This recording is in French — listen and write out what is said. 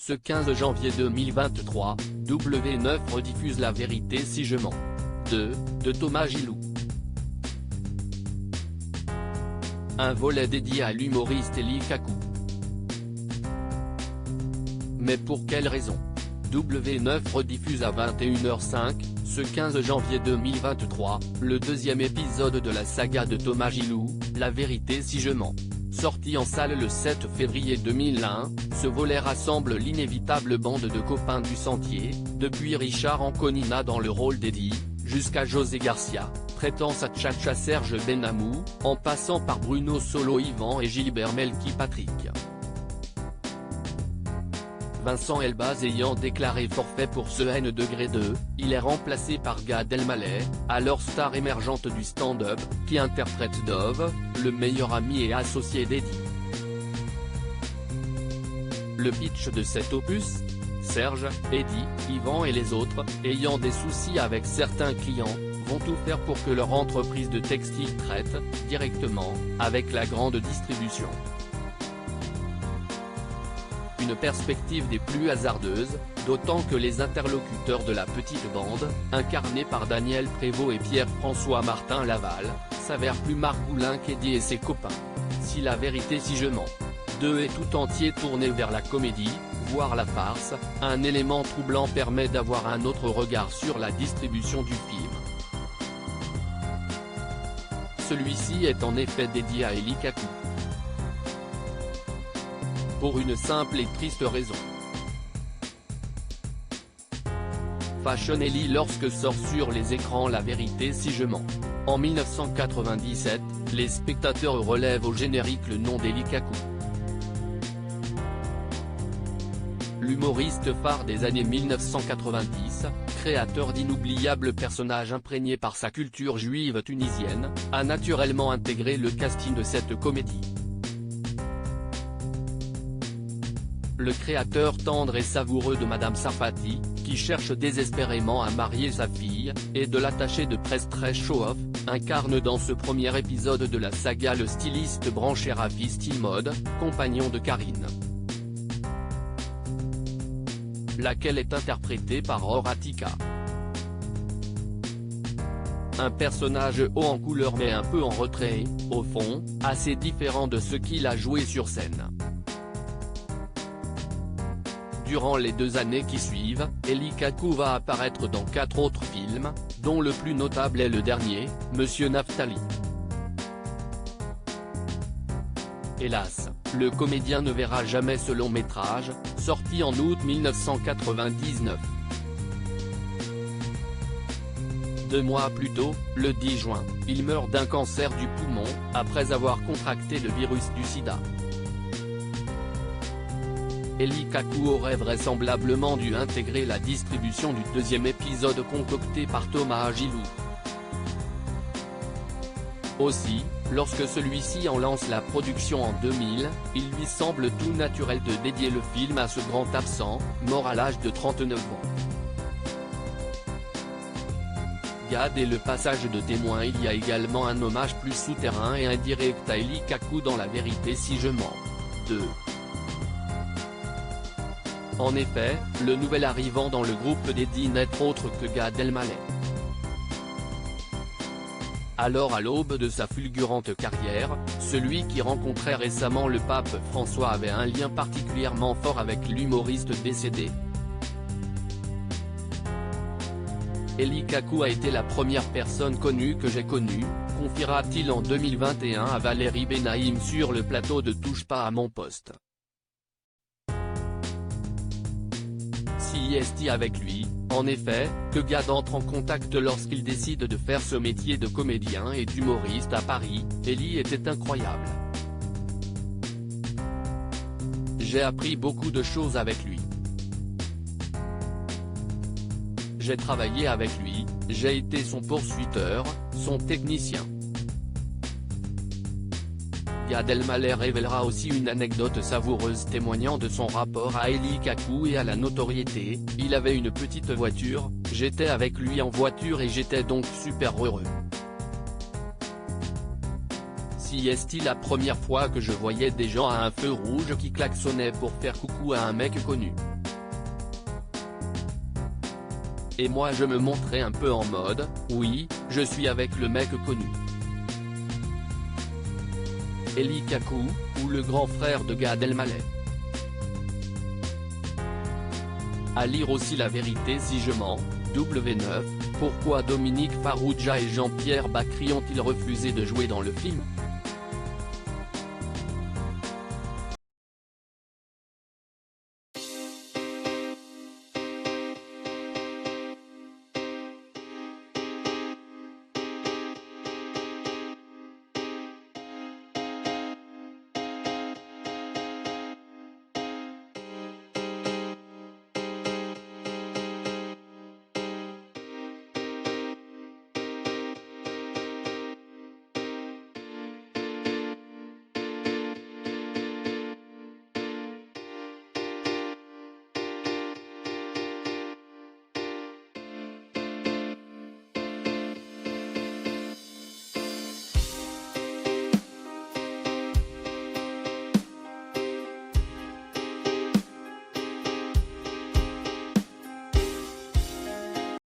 Ce 15 janvier 2023, W9 rediffuse La vérité si je mens. De Thomas Gilou. Un volet dédié à l'humoriste Eli Kaku. Mais pour quelle raison? W9 rediffuse à 21h05, ce 15 janvier 2023, le deuxième épisode de la saga de Thomas Gilou, La vérité si je mens. Sorti en salle le 7 février 2001, ce volet rassemble l'inévitable bande de copains du sentier, depuis Richard Anconina dans le rôle d'Eddie, jusqu'à José Garcia, Prêtance à Tchatcha Serge Benamou, en passant par Bruno Solo Yvan et Gilbert Melki Patrick. Vincent Elbaz ayant déclaré forfait pour ce N-2, il est remplacé par Gad Elmaleh, alors star émergente du stand-up, qui interprète Dove, le meilleur ami et associé d'Eddie. Le pitch de cet opus? Serge, Eddie, Yvan et les autres, ayant des soucis avec certains clients, vont tout faire pour que leur entreprise de textile traite, directement, avec la grande distribution. Une perspective des plus hasardeuses, d'autant que les interlocuteurs de la petite bande, incarnés par Daniel Prévost et Pierre-François Martin Laval, s'avèrent plus margoulins qu'Eddie et ses copains. Si La vérité si je mens 2 est tout entier tourné vers la comédie, voire la farce, un élément troublant permet d'avoir un autre regard sur la distribution du film. Celui-ci est en effet dédié à Eli Kaku. Pour une simple et triste raison. Fashion Eli lorsque sort sur les écrans La vérité si je mens. En 1997, les spectateurs relèvent au générique le nom d'Eli Kaku. L'humoriste phare des années 1990, créateur d'inoubliables personnages imprégnés par sa culture juive tunisienne, a naturellement intégré le casting de cette comédie. Le créateur tendre et savoureux de Madame Sarfati, qui cherche désespérément à marier sa fille, et de l'attaché de presse très show-off, incarne dans ce premier épisode de la saga le styliste branché Rafi Style Mode, compagnon de Karine. Laquelle est interprétée par Horatika. Un personnage haut en couleur mais un peu en retrait, au fond, assez différent de ce qu'il a joué sur scène. Durant les 2 années qui suivent, Eli Kaku va apparaître dans 4 autres films, dont le plus notable est le dernier, Monsieur Naftali. Hélas, le comédien ne verra jamais ce long métrage, sorti en août 1999. 2 mois plus tôt, le 10 juin, il meurt d'un cancer du poumon, après avoir contracté le virus du sida. Eli Kaku aurait vraisemblablement dû intégrer la distribution du deuxième épisode concocté par Thomas Gilou. Aussi, lorsque celui-ci en lance la production en 2000, il lui semble tout naturel de dédier le film à ce grand absent, mort à l'âge de 39 ans. Gad et le passage de témoin. Il y a également un hommage plus souterrain et indirect à Eli Kaku dans La vérité si je mens. 2. En effet, le nouvel arrivant dans le groupe d'Eddie n'est autre que Gad Elmaleh. Alors à l'aube de sa fulgurante carrière, celui qui rencontrait récemment le pape François avait un lien particulièrement fort avec l'humoriste décédé. Eli Kaku a été la première personne connue que j'ai connue, confiera-t-il en 2021 à Valérie Benaïm sur le plateau de Touche pas à mon poste. Si est avec lui, en effet, que Gad entre en contact lorsqu'il décide de faire ce métier de comédien et d'humoriste à Paris, Eli était incroyable. J'ai appris beaucoup de choses avec lui. J'ai travaillé avec lui, j'ai été son poursuiteur, son technicien. Gad Elmaleh révélera aussi une anecdote savoureuse témoignant de son rapport à Eli Kaku et à la notoriété. Il avait une petite voiture, j'étais avec lui en voiture et j'étais donc super heureux. Si est-il la première fois que je voyais des gens à un feu rouge qui klaxonnaient pour faire coucou à un mec connu. Et moi je me montrais un peu en mode, oui, je suis avec le mec connu. Eli Kaku, ou le grand frère de Gad Elmaleh. À lire aussi La vérité si je mens, W9, pourquoi Dominique Farrugia et Jean-Pierre Bacri ont-ils refusé de jouer dans le film ?